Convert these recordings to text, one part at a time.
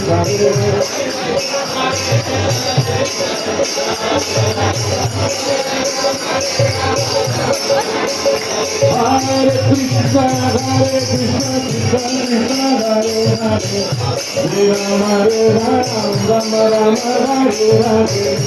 Krishna, Krishna, Hare Hare, Hare Ram, Ram Ram, Hare Hare.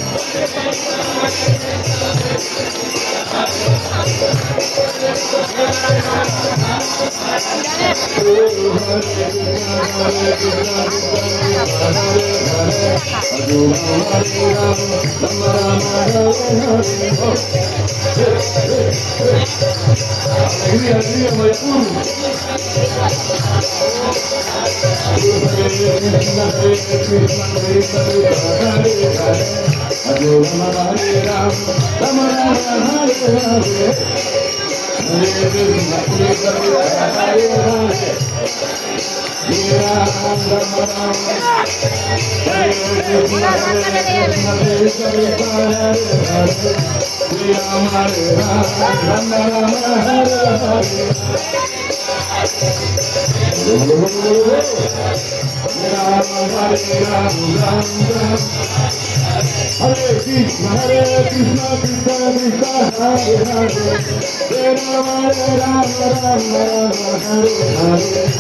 Hare Krishna, Krishna Krishna, Hare Hare, Hare Ram, Ram, Hare Hare.